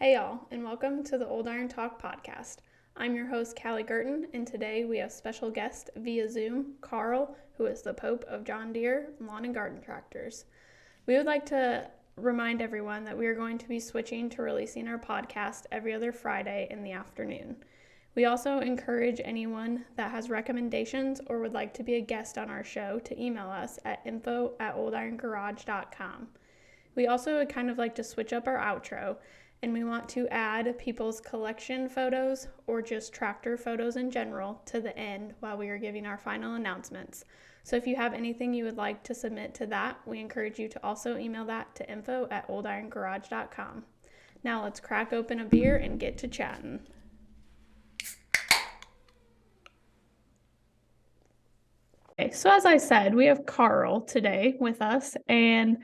Hey y'all, and welcome to the Old Iron Talk podcast. I'm your host, Callie Gurton, and today we have special guest via Zoom, Karl, who is the Pope of John Deere Lawn and Garden Tractors. We would like to remind everyone that we are going to be switching to releasing our podcast every other Friday in the afternoon. We also encourage anyone that has recommendations or would like to be a guest on our show to email us at info@oldirongarage.com. We also would kind of like to switch up our outro, and we want to add people's collection photos or just tractor photos in general to the end while we are giving our final announcements. So if you have anything you would like to submit to that, we encourage you to also email that to info@oldirongarage.com. Now let's crack open a beer and get to chatting. Okay, so as I said, we have Karl today with us, and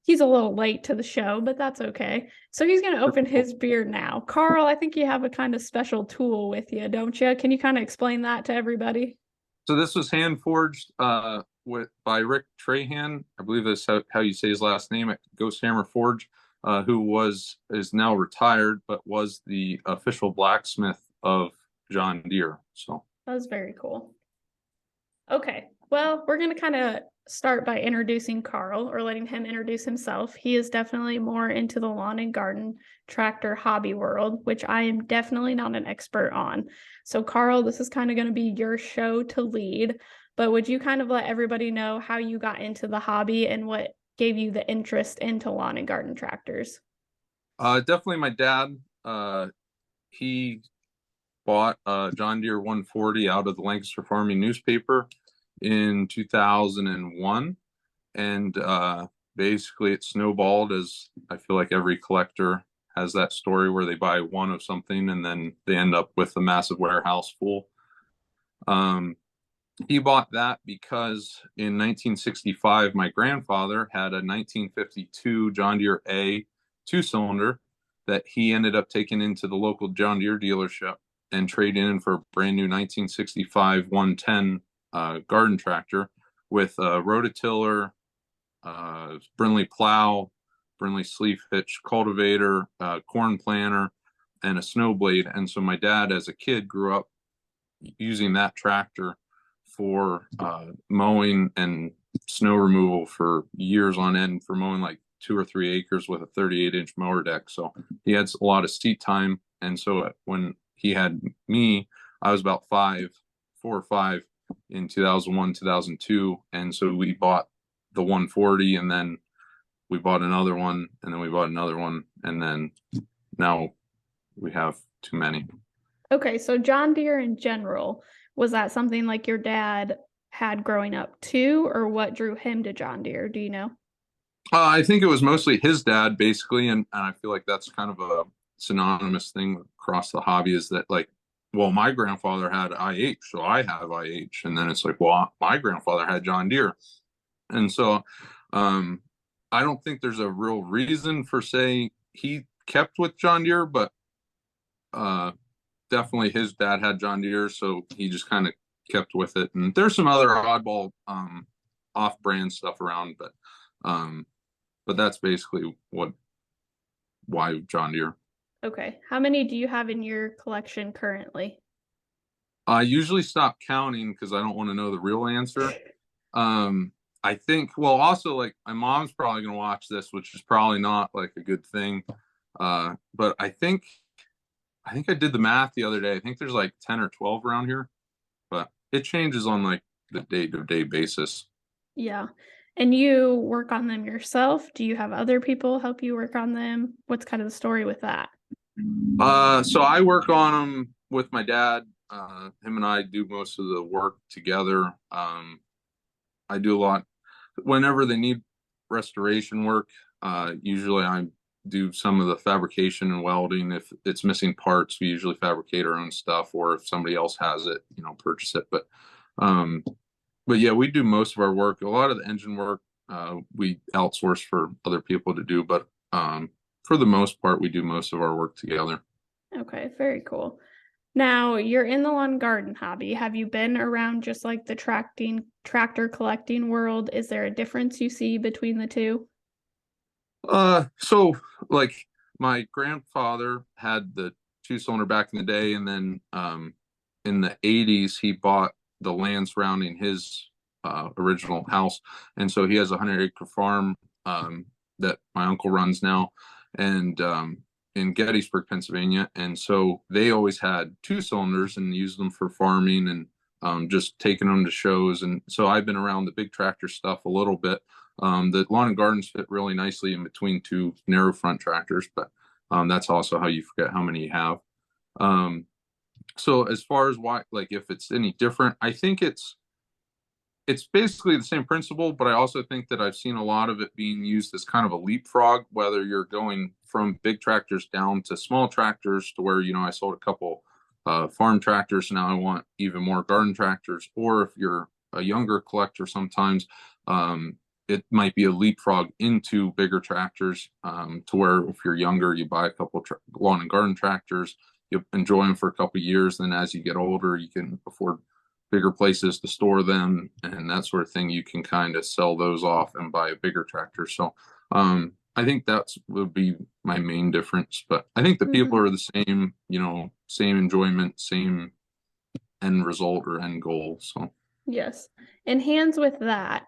he's a little late to the show, but that's okay. So he's going to open his beer now. Karl, I think you have a kind of special tool with you, don't you? Can you kind of explain that to everybody? So this was hand forged by Rick Trahan. I believe that's how you say his last name at Ghost Hammer Forge, who is now retired, but was the official blacksmith of John Deere. So That was very cool. Okay, well, we're going to kind of start by introducing Karl or letting him introduce himself. He is definitely more into the lawn and garden tractor hobby world, which I am definitely not an expert on. So, Karl, this is kind of going to be your show to lead, but would you kind of let everybody know how you got into the hobby and what gave you the interest into lawn and garden tractors? definitely my dad. He bought a John Deere 140 out of the Lancaster Farming newspaper in 2001, and basically it snowballed, as I feel like every collector has that story where they buy one of something and then they end up with a massive warehouse full. Um, he bought that because in 1965 my grandfather had a 1952 John Deere A two-cylinder that he ended up taking into the local John Deere dealership and trading in for a brand new 1965 110 garden tractor with a rototiller, Brindley plow, Brindley sleeve hitch cultivator, corn planter, and a snow blade. And so my dad, as a kid, grew up using that tractor for mowing and snow removal for years on end, for mowing like 2 or 3 acres with a 38-inch mower deck. So he had a lot of seat time. And so when he had me, I was about 4 or 5 in 2001, 2002. And so we bought the 140, and then we bought another one, and then we bought another one, and then now we have too many. Okay, so John Deere in general, was that something like your dad had growing up too, or what drew him to John Deere? Do you know? I think it was mostly his dad, basically, and I feel like that's kind of a synonymous thing across the hobby, is that, like, well, my grandfather had IH, so I have IH, and then it's like, well, my grandfather had John Deere, and so um, I don't think there's a real reason for say he kept with John Deere, but uh, definitely his dad had John Deere, so he just kind of kept with it. And there's some other oddball off-brand stuff around, um, but that's basically why John Deere. Okay. How many do you have in your collection currently? I usually stop counting because I don't want to know the real answer. Um, I think, well, also, like, my mom's probably going to watch this, which is probably not like a good thing. But I think I did the math the other day. I think there's like 10 or 12 around here, but it changes on like the day-to-day basis. Yeah. And you work on them yourself? Do you have other people help you work on them? What's kind of the story with that? So I work on them with my dad. Him and I do most of the work together. I do a lot whenever they need restoration work. Usually I do some of the fabrication and welding. If it's missing parts, we usually fabricate our own stuff, or if somebody else has it, purchase it. Um, but yeah, we do most of our work. A lot of the engine work, we outsource for other people to do, but for the most part, we do most of our work together. Okay, very cool. Now, you're in the lawn garden hobby. Have you been around just like the tractor collecting world? Is there a difference you see between the two? So like My grandfather had the two-cylinder back in the day, and then in the 80s he bought the land surrounding his original house, and so he has a 100-acre farm that my uncle runs now, and in Gettysburg, Pennsylvania. And so they always had two-cylinders and used them for farming and just taking them to shows. And so I've been around the big tractor stuff a little bit. The lawn and gardens fit really nicely in between two narrow front tractors, but that's also how you forget how many you have. So as far as why, like if it's any different, I think it's basically the same principle, but I also think that I've seen a lot of it being used as kind of a leapfrog, whether you're going from big tractors down to small tractors to where, I sold a couple farm tractors. Now I want even more garden tractors. Or if you're a younger collector, sometimes it might be a leapfrog into bigger tractors to where if you're younger, you buy a couple lawn and garden tractors, you enjoy them for a couple of years. Then as you get older, you can afford bigger places to store them and that sort of thing. You can kind of sell those off and buy a bigger tractor. So I think that's would be my main difference. But I think the people are the same, same enjoyment, same end result or end goal. So Yes. And hands with that,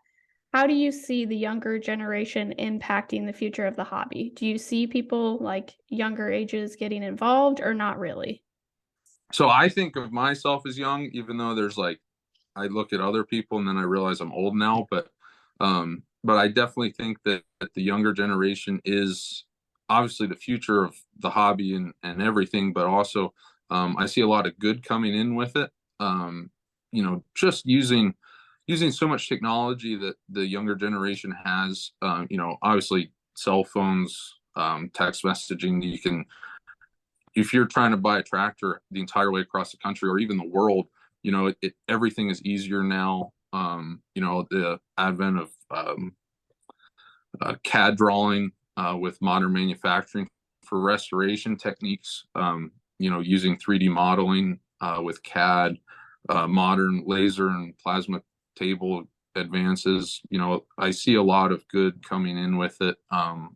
how do you see the younger generation impacting the future of the hobby? Do you see people like younger ages getting involved or not really? So I think of myself as young, even though there's like I look at other people and then I realize I'm old now. But I definitely think that the younger generation is obviously the future of the hobby and everything, but also I see a lot of good coming in with it. Just using so much technology that the younger generation has. Obviously cell phones, text messaging. You can, if you're trying to buy a tractor the entire way across the country or even the world, everything is easier now. The advent of CAD drawing with modern manufacturing for restoration techniques, using 3D modeling with CAD, modern laser and plasma table advances. I see a lot of good coming in with it.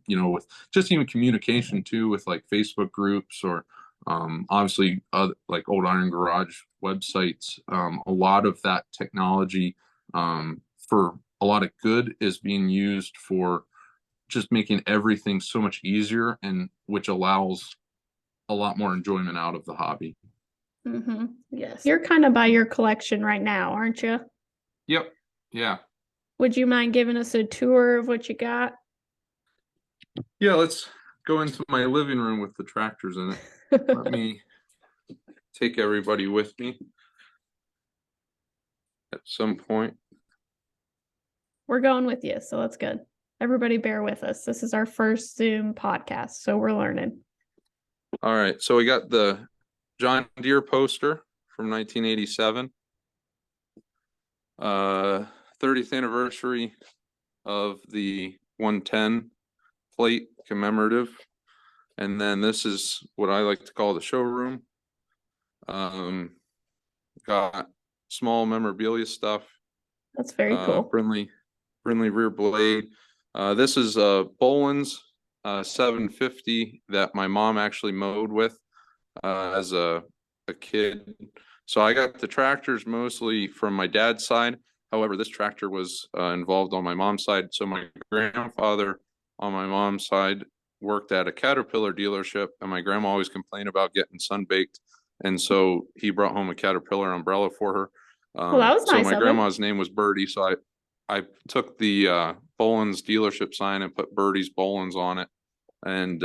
With just even communication too, with like Facebook groups or obviously like Old Iron Garage websites. A lot of that technology for a lot of good is being used for just making everything so much easier, and which allows a lot more enjoyment out of the hobby. Yes. You're kind of by your collection right now, aren't you? Yep. Yeah. Would you mind giving us a tour of what you got? Yeah, let's go into my living room with the tractors in it. Let me take everybody with me at some point. We're going with you, so that's good. Everybody bear with us. This is our first Zoom podcast, so we're learning. All right, so we got the John Deere poster from 1987. 30th anniversary of the 110 plate commemorative. And then this is what I like to call the showroom. Got small memorabilia stuff. That's very cool. Brindley rear blade. This is a Boland's 750 that my mom actually mowed with as a kid. So I got the tractors mostly from my dad's side. However, this tractor was involved on my mom's side. So my grandfather on my mom's side worked at a Caterpillar dealership, and my grandma always complained about getting sunbaked. And so he brought home a Caterpillar umbrella for her. Well, that was so nice my of him. grandma's name was Birdie. So I took the Boland's dealership sign and put Birdie's Boland's on it, and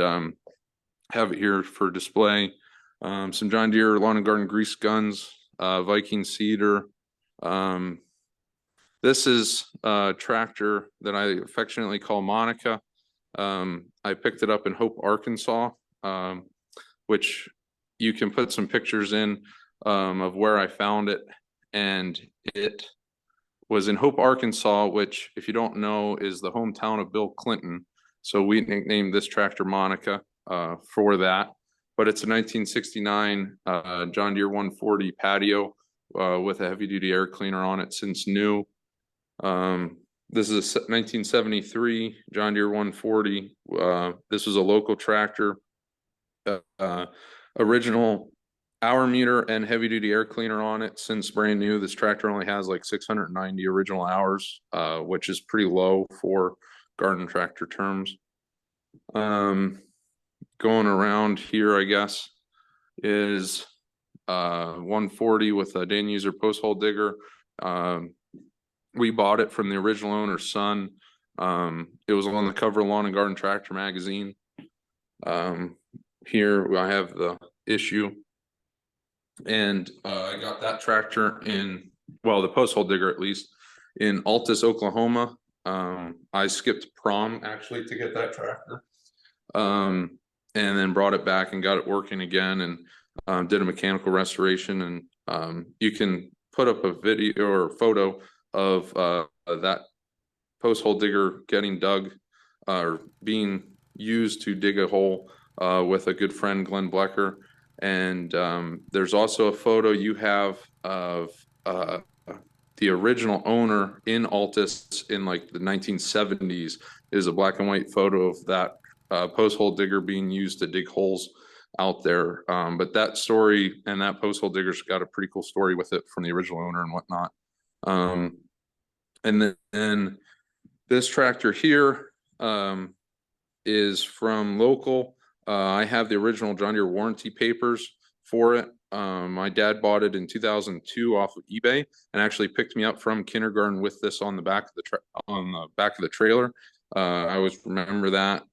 have it here for display. Some John Deere lawn and garden grease guns, Viking cedar. This is a tractor that I affectionately call Monica. I picked it up in Hope, Arkansas, which you can put some pictures in of where I found it. And it was in Hope, Arkansas, which, if you don't know, is the hometown of Bill Clinton. So we nicknamed this tractor Monica for that. But it's a 1969 John Deere 140 patio with a heavy-duty air cleaner on it since new. This is a 1973 John Deere 140. This was a local tractor original hour meter and heavy duty air cleaner on it. Since brand new, this tractor only has like 690 original hours, which is pretty low for garden tractor terms. Going around here, I guess, is 140 with a Dan User post hole digger. We bought it from the original owner's son. It was on the cover of Lawn and Garden Tractor magazine. Here I have the issue, and I got that tractor in, well, the post hole digger at least, in Altus, Oklahoma. I skipped prom actually to get that tractor, and then brought it back and got it working again, and did a mechanical restoration. And you can put up a video or photo of that post hole digger getting dug or being used to dig a hole with a good friend, Glenn Blecker. And there's also a photo you have of the original owner in Altus in like the 1970s. Is a black and white photo of that post hole digger being used to dig holes out there. But that story and that post hole digger's got a pretty cool story with it from the original owner and whatnot. And then this tractor here is from local. I have the original John Deere warranty papers for it. My dad bought it in 2002 off of eBay and actually picked me up from kindergarten with this on the back of the trailer. I always remember that.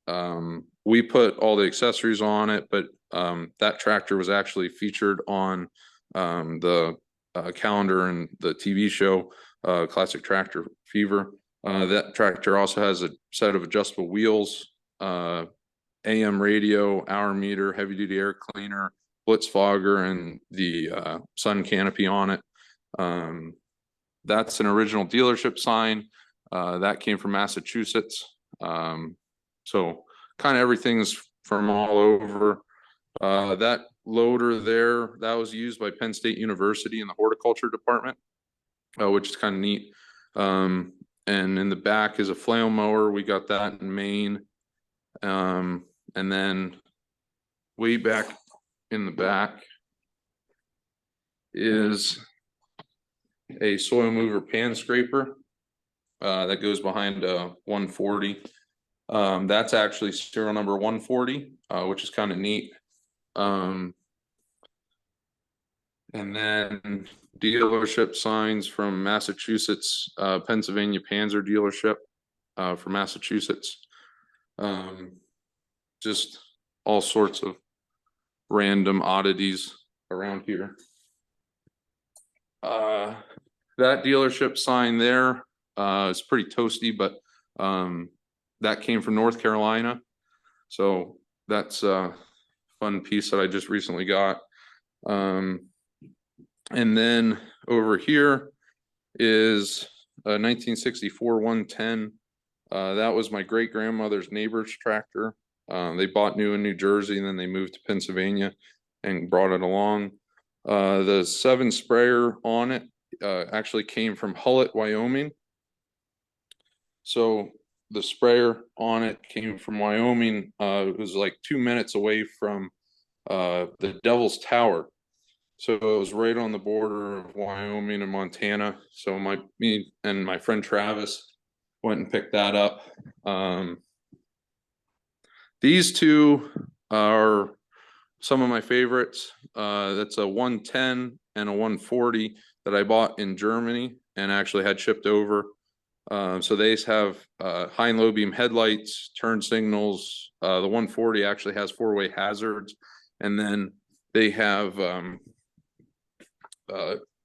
We put all the accessories on it, but that tractor was actually featured on the calendar and the TV show Classic Tractor Fever. That tractor also has a set of adjustable wheels, AM radio, hour meter, heavy duty air cleaner, blitz fogger, and the sun canopy on it. That's an original dealership sign. That came from Massachusetts. So kind of everything's from all over. That loader there, that was used by Penn State University in the horticulture department, which is kind of neat. And in the back is a flail mower. We got that in Maine. And then way back in the back is a soil mover pan scraper that goes behind a 140. That's actually serial number 140, which is kind of neat. And then dealership signs from Massachusetts, Pennsylvania Panzer dealership from Massachusetts. Just all sorts of random oddities around here. That dealership sign there is pretty toasty, but that came from North Carolina. So that's a fun piece that I just recently got. And then over here is a 1964 110. That was my great grandmother's neighbor's tractor. They bought new in New Jersey, and then they moved to Pennsylvania and brought it along. The 7 sprayer on it actually came from Hulett, Wyoming. So the sprayer on it came from Wyoming. It was like 2 minutes away from the Devil's Tower. So it was right on the border of Wyoming and Montana. So me and my friend Travis went and picked that up. These two are some of my favorites. That's a 110 and a 140 that I bought in Germany and actually had shipped over. So they have high and low beam headlights, turn signals. The 140 actually has 4-way hazards, and then they have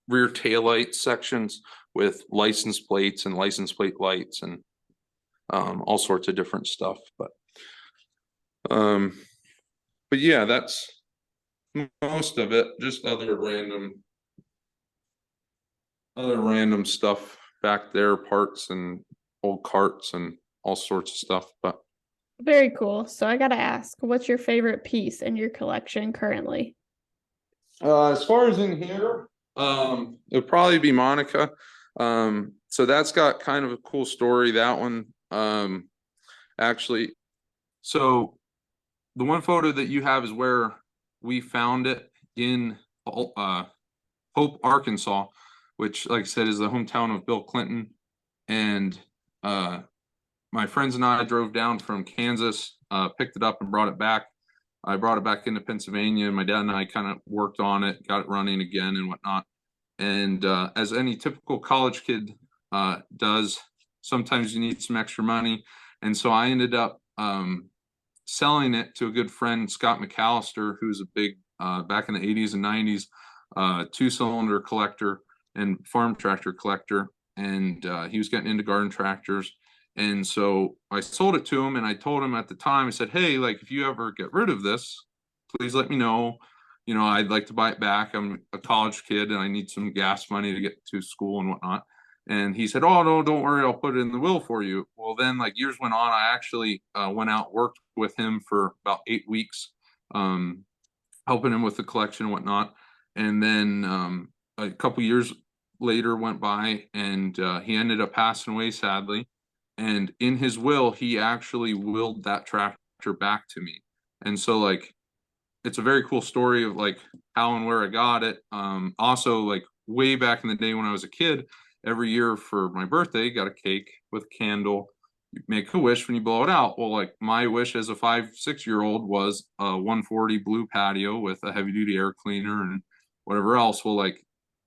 rear taillight sections with license plates and license plate lights and all sorts of different stuff. But yeah, that's most of it. Just other random stuff back there, parts and old carts and all sorts of stuff. But very cool. So I gotta ask, what's your favorite piece in your collection currently? As far as in here, it'll probably be Monica. So that's got kind of a cool story. That one, actually, so the one photo that you have is where we found it in Hope, Arkansas, which, like I said, is the hometown of Bill Clinton. And my friends and I drove down from Kansas, picked it up and brought it back. I brought it back into Pennsylvania. My dad and I kind of worked on it, got it running again and whatnot. And as any typical college kid does, sometimes you need some extra money. And so I ended up selling it to a good friend, Scott McAllister, who's a big, back in the 80s and 90s, two-cylinder collector and farm tractor collector. And he was getting into garden tractors. And so I sold it to him, and I told him at the time, I said, hey, like, if you ever get rid of this, please let me know. You know, I'd like to buy it back. I'm a college kid and I need some gas money to get to school and whatnot. And he said, oh, no, don't worry. I'll put it in the will for you. Well, then, like, years went on. I actually went out, worked with him for about 8 weeks, helping him with the collection and whatnot. And then a couple years later went by, and he ended up passing away, sadly. And in his will, he actually willed that tractor back to me. And so, like, it's a very cool story of like how and where I got it. Also, like, way back in the day when I was a kid, every year for my birthday, got a cake with a candle. You make a wish when you blow it out. Well, like, my wish as a 5, 6-year-old was a 140 blue patio with a heavy duty air cleaner and whatever else. Well, like,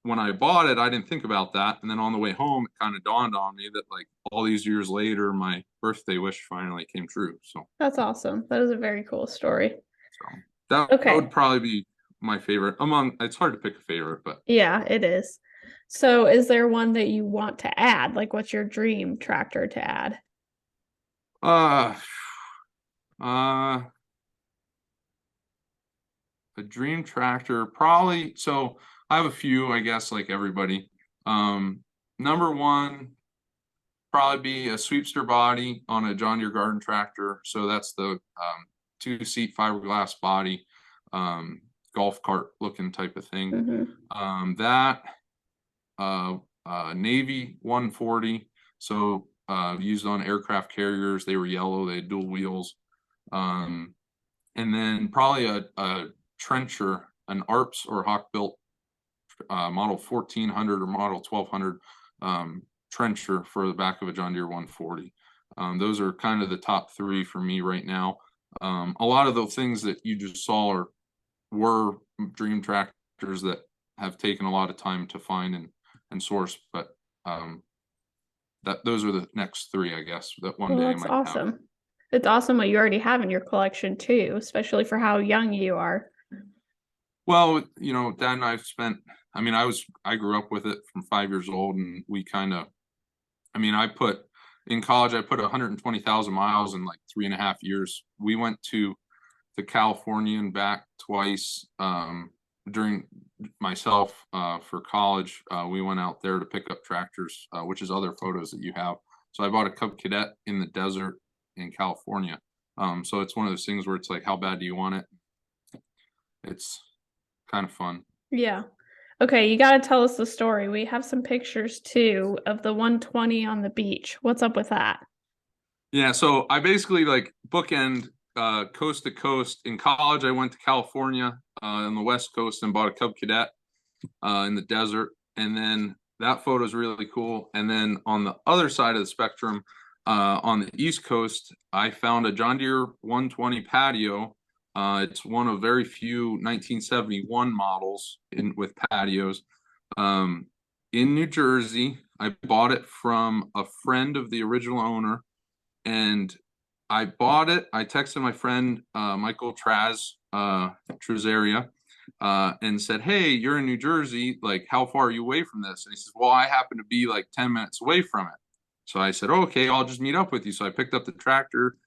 when I bought it, I didn't think about that. And then on the way home, it kind of dawned on me that, like, all these years later, my birthday wish finally came true. So That's awesome. That is a very cool story. so that Okay. would probably be my favorite among. It's hard to pick a favorite, but Yeah, it is. So is there one that you want to add? Like, what's your dream tractor to add? uh uh a dream tractor probably. So I have a few, I guess, like everybody. Number one probably be a sweepster body on a John Deere garden tractor. So that's the 2-seat fiberglass body, golf cart looking type of thing. That Navy 140. So used on aircraft carriers. They were yellow. They had dual wheels. And then probably a trencher, an ARPS or Hawk built model 1400 or model 1200 trencher for the back of a John Deere 140. Those are kind of the top three for me right now. A lot of the things that you just saw were dream tractors that have taken a lot of time to find and source, but those are the next three, I guess, that one day I That's might awesome. have. It's awesome what you already have in your collection too, especially for how young you are. Well, you know, Dad and I spent, I mean, I grew up with it from 5 years old, and we kind of, I mean, in college, I put 120,000 miles in like 3.5 years. We went to California and back twice during myself for college. We went out there to pick up tractors, which is other photos that you have. So I bought a Cub Cadet in the desert in California. So it's one of those things where it's like, how bad do you want it? It's kind of fun. Yeah. Okay, you got to tell us the story. We have some pictures too of the 120 on the beach. What's up with that? Yeah, so I basically like bookend coast to coast. In college, I went to California on the West Coast and bought a Cub Cadet in the desert. And then that photo is really cool. And then on the other side of the spectrum, on the East Coast, I found a John Deere 120 patio. It's one of very few 1971 models with patios in New Jersey. I bought it from a friend of the original owner, and I bought it. I texted my friend Michael Trazaria and said, "Hey, you're in New Jersey. Like, how far are you away from this?" And he says, "Well, I happen to be like 10 minutes away from it." So I said, oh, "Okay, I'll just meet up with you." So I picked up the tractor.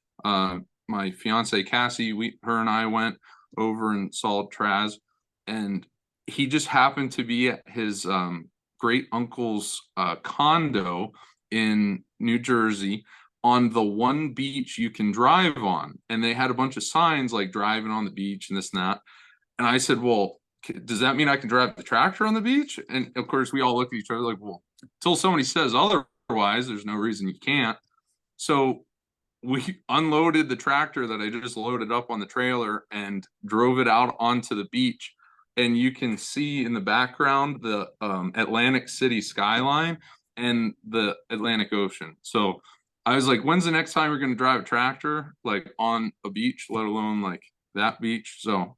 My fiance Cassie, her and I went over and saw Traz, and he just happened to be at his great uncle's condo in New Jersey on the one beach you can drive on. And they had a bunch of signs like driving on the beach and this and that. And I said, well, does that mean I can drive the tractor on the beach? And of course, we all look at each other like, well, until somebody says otherwise, there's no reason you can't. So we unloaded the tractor that I just loaded up on the trailer and drove it out onto the beach. And you can see in the background the Atlantic City skyline and the Atlantic Ocean. So I was like, when's the next time we're going to drive a tractor like on a beach, let alone like that beach? So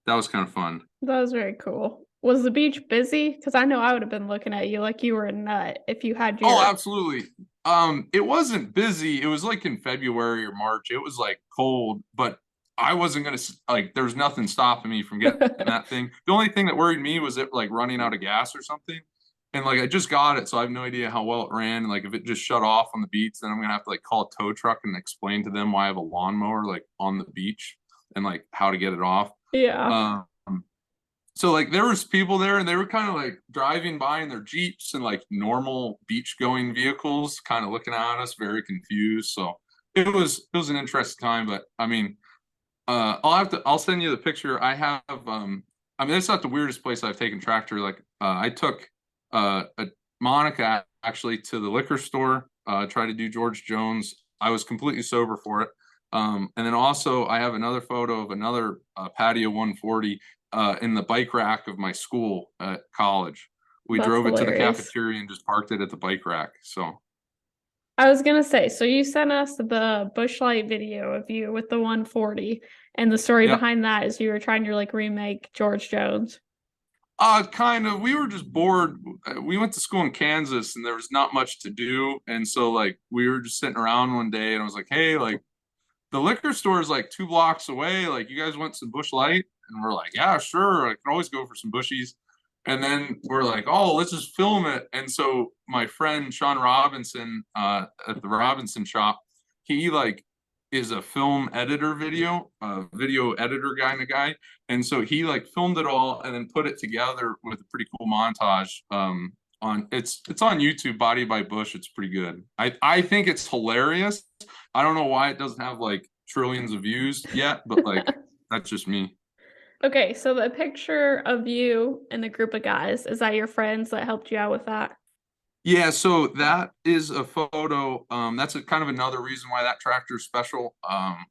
that was kind of fun. That was very cool. Was the beach busy? Because I know I would have been looking at you like you were a nut if you had Oh, your. absolutely. It wasn't busy. It was like in February or March. It was like cold, but I wasn't gonna like. There's nothing stopping me from getting that thing. The only thing that worried me was it like running out of gas or something. And like I just got it, so I have no idea how well it ran. And like if it just shut off on the beach, then I'm gonna have to like call a tow truck and explain to them why I have a lawnmower like on the beach and like how to get it off. Yeah, Um, so like there was people there and they were kind of like driving by in their Jeeps and like normal beach going vehicles, kind of looking at us, very confused. So it was an interesting time, but I mean, I'll send you the picture. I mean, that's not the weirdest place I've taken tractor. Like I took Monica actually to the liquor store, tried to do George Jones. I was completely sober for it. And then also I have another photo of another patio 140 in the bike rack of my school at college. We that's drove it to the hilarious. cafeteria and just parked it at the bike rack. So I was gonna say, so you sent us the bushlight video of you with the 140, and the story yeah, behind that is you were trying to like remake George Jones. kind of. We were just bored. We went to school in Kansas, and there was not much to do, and so like we were just sitting around one day, and I was like, "Hey, like the liquor store is like 2 blocks away. Like, you guys want some Bush Light?" And we're like, "Yeah, sure. I can always go for some Bushies." And then we're like, "Oh, let's just film it." And so my friend Sean Robinson at the Robinson shop, he like is a film editor, video editor kind of guy. And so he like filmed it all and then put it together with a pretty cool montage. On it's on YouTube, Body by Bush. It's pretty good. I think it's hilarious. I don't know why it doesn't have like trillions of views yet, but like that's just me. Okay, so the picture of you and the group of guys, is that your friends that helped you out with that? Yeah, so that is a photo. That's a kind of another reason why that tractor is special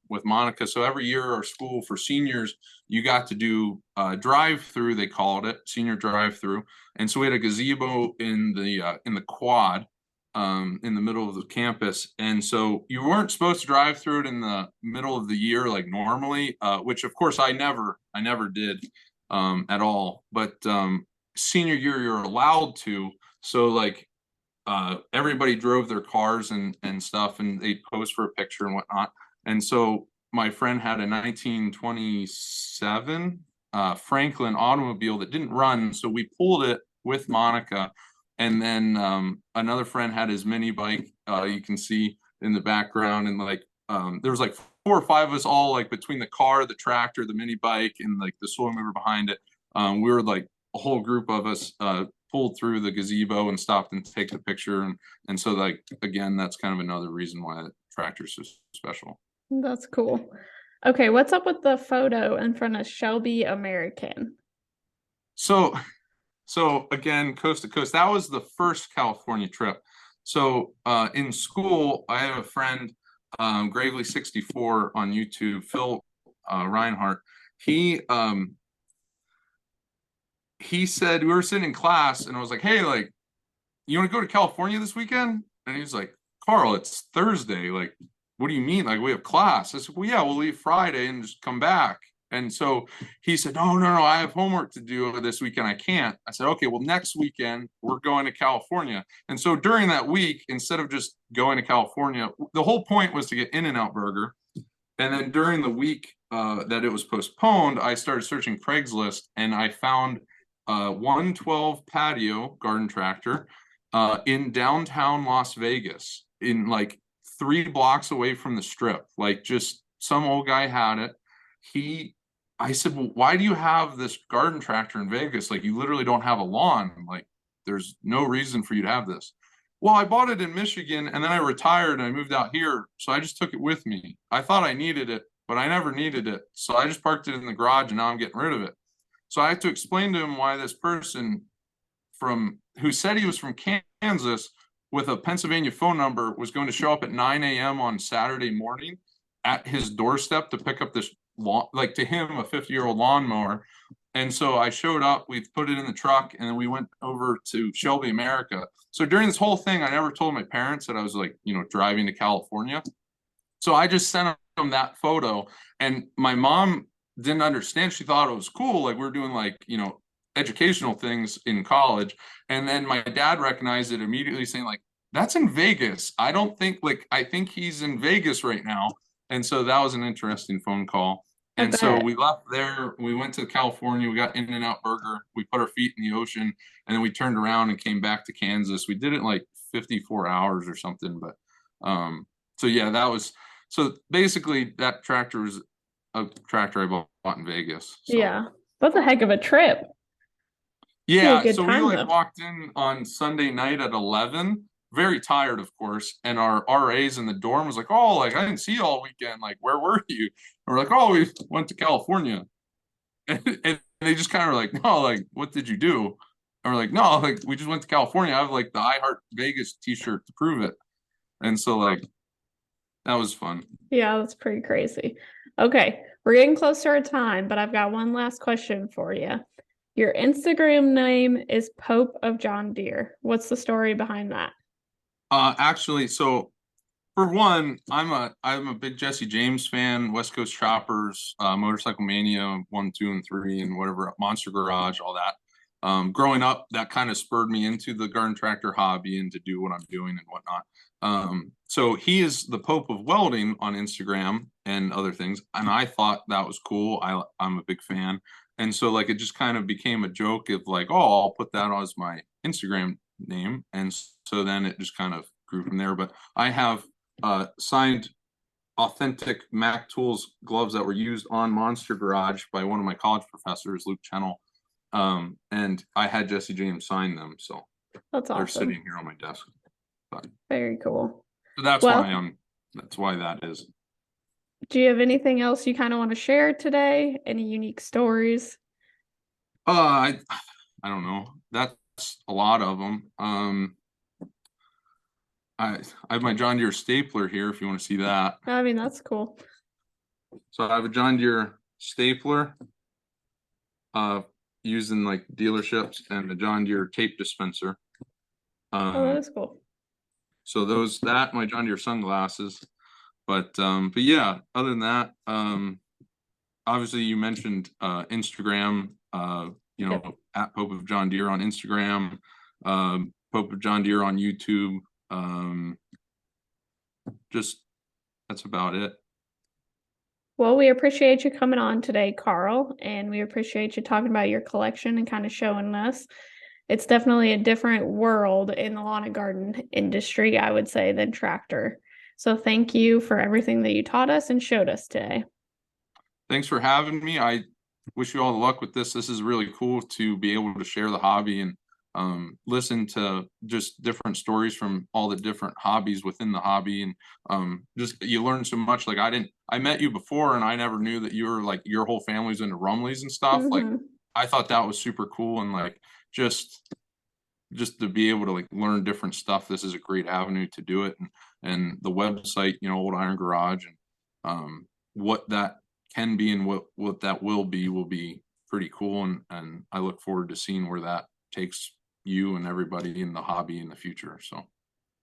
with Monica. So every year, our school for seniors, you got to do drive-through. They called it senior drive-through, and so we had a gazebo in the quad in the middle of the campus. And so you weren't supposed to drive through it in the middle of the year like normally, which of course I never did at all. But senior year, you're allowed to. So like everybody drove their cars and stuff, and they posed for a picture and whatnot. And so my friend had a 1927 Franklin automobile that didn't run, so we pulled it with Monica. And then another friend had his mini bike. You can see in the background, and like there was like 4 or 5 of us all like between the car, the tractor, the mini bike, and like the soil mover behind it. We were like a whole group of us pulled through the gazebo and stopped and take the picture. And so like again, that's kind of another reason why the tractor's so special. That's cool. Okay, what's up with the photo in front of Shelby American? So so again, coast to coast, that was the first California trip. So in school, I have a friend, Gravely 64 on YouTube, Phil Reinhardt. He he said we were sitting in class and I was like, "Hey, like you want to go to California this weekend?" And he was like, "Carl, it's Thursday. Like, what do you mean? Like, we have class." I said, "Well, yeah, we'll leave Friday and just come back." And so he said, "No, no, no, I have homework to do this weekend. I can't." I said, "Okay, well, next weekend we're going to California." And so during that week, instead of just going to California, the whole point was to get In-N-Out Burger. And then during the week that it was postponed, I started searching Craigslist and I found 112 patio garden tractor in downtown Las Vegas, in like 3 blocks away from the strip. Like just some old guy had it. I said, "Well, why do you have this garden tractor in Vegas? Like you literally don't have a lawn. Like there's no reason for you to have this." "Well, I bought it in Michigan and then I retired and I moved out here. So I just took it with me. I thought I needed it, but I never needed it. So I just parked it in the garage and now I'm getting rid of it." So I had to explain to him why this person from who said he was from Kansas with a Pennsylvania phone number was going to show up at 9 a.m. on Saturday morning at his doorstep to pick up this lawn, like to him, a 50-year-old lawnmower. And so I showed up, we put it in the truck, and then we went over to Shelby, America. So during this whole thing, I never told my parents that I was like, driving to California. So I just sent them that photo, and my mom didn't understand. She thought it was cool. Like we're doing like, educational things in college. And then my dad recognized it immediately, saying like, that's in Vegas. I don't think I think he's in Vegas right now. And so that was an interesting phone call. I And so bet. we left there, we went to California, we got In-N-Out Burger, we put our feet in the ocean, and then we turned around and came back to Kansas. We did it in like 54 hours or something. But so yeah, so basically that tractor was a tractor I bought in Vegas. So Yeah. That's a heck of a trip. Be a yeah, good so we time though. walked in on Sunday night at 11, very tired, of course, and our RAs in the dorm was like, "Oh, like I didn't see you all weekend. Like, where were you?" And we're like, "Oh, we went to California." And they just kind of were like, "No, like, what did you do?" And we're like, "No, like, we just went to California. I have like the I Heart Vegas t-shirt to prove it." And so like that was fun. Yeah, that's pretty crazy. Okay, we're getting close to our time, but I've got one last question for you. Your Instagram name is Pope of John Deere. What's the story behind that? Actually, so for one, I'm a big Jesse James fan, West Coast Choppers, Motorcycle Mania 1, 2, and 3, and whatever, Monster Garage, all that. Growing up, that kind of spurred me into the garden tractor hobby and to do what I'm doing and whatnot. So he is the Pope of Welding on Instagram and other things, and I thought that was cool. I'm a big fan, and so like it just kind of became a joke of like, oh, I'll put that as my Instagram name, and so then it just kind of grew from there. But I have signed authentic Mac Tools gloves that were used on Monster Garage by one of my college professors, Luke Chennel. And I had Jesse James sign them, so That's they're awesome. sitting here on my desk. But Very cool. so that's Well, why that's why that is. do you have anything else you kind of want to share today? Any unique stories? I don't know. That's a lot of them. I have my John Deere stapler here if you want to see that. I mean, that's cool. So I have a John Deere stapler used in like dealerships, and the John Deere tape dispenser. Oh, that is cool. So my John Deere sunglasses. But yeah, other than that, obviously you mentioned Instagram, Yep. at Pope of John Deere on Instagram, Pope of John Deere on YouTube. Just that's about it. Well, we appreciate you coming on today, Karl, and we appreciate you talking about your collection and kind of showing us. It's definitely a different world in the lawn and garden industry, I would say, than tractor. So thank you for everything that you taught us and showed us today. Thanks for having me. I wish you all the luck with this. This is really cool to be able to share the hobby and listen to just different stories from all the different hobbies within the hobby. And just you learn so much. Like I met you before and I never knew that you were like your whole family's into Rumleys and stuff. Like I thought that was super cool, and like just to be able to like learn different stuff. This is a great avenue to do it. And the website, Old Iron Garage, and what that can be and what that will be pretty cool. And I look forward to seeing where that takes you and everybody in the hobby in the future. So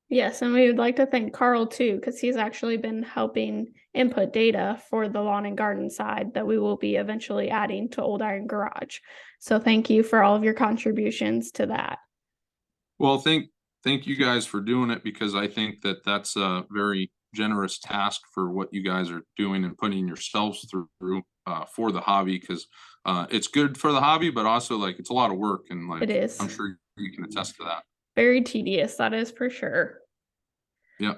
Yes, and we would like to thank Karl too, because he's actually been helping input data for the lawn and garden side that we will be eventually adding to Old Iron Garage. So thank you for all of your contributions to that. well, thank you guys for doing it, because I think that that's a very generous task for what you guys are doing and putting yourselves through for the hobby, because it's good for the hobby, but also like it's a lot of work, and like It is I'm sure you can attest to that. very tedious, that is for sure. Yeah.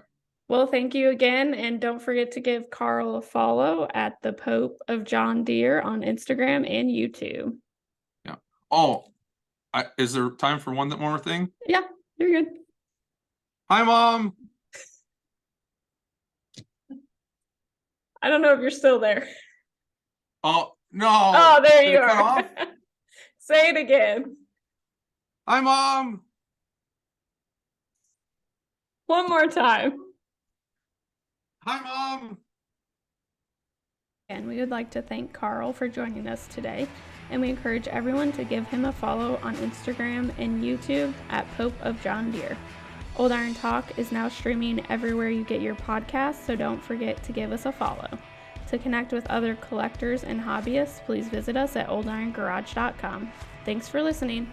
Well, thank you again, and don't forget to give Karl a follow at the Pope of John Deere on Instagram and YouTube. Yeah. Oh, is there time for one more thing? Yeah, you're good. Hi, Mom. I don't know if you're still there. Oh, no. Oh, there Did you it cut are. off? Say it again. Hi, Mom. One more time. Hi, Mom. And we would like to thank Karl for joining us today, and we encourage everyone to give him a follow on Instagram and YouTube at Pope of John Deere. Old Iron Talk is now streaming everywhere you get your podcasts, so don't forget to give us a follow. To connect with other collectors and hobbyists, please visit us at oldirongarage.com. Thanks for listening.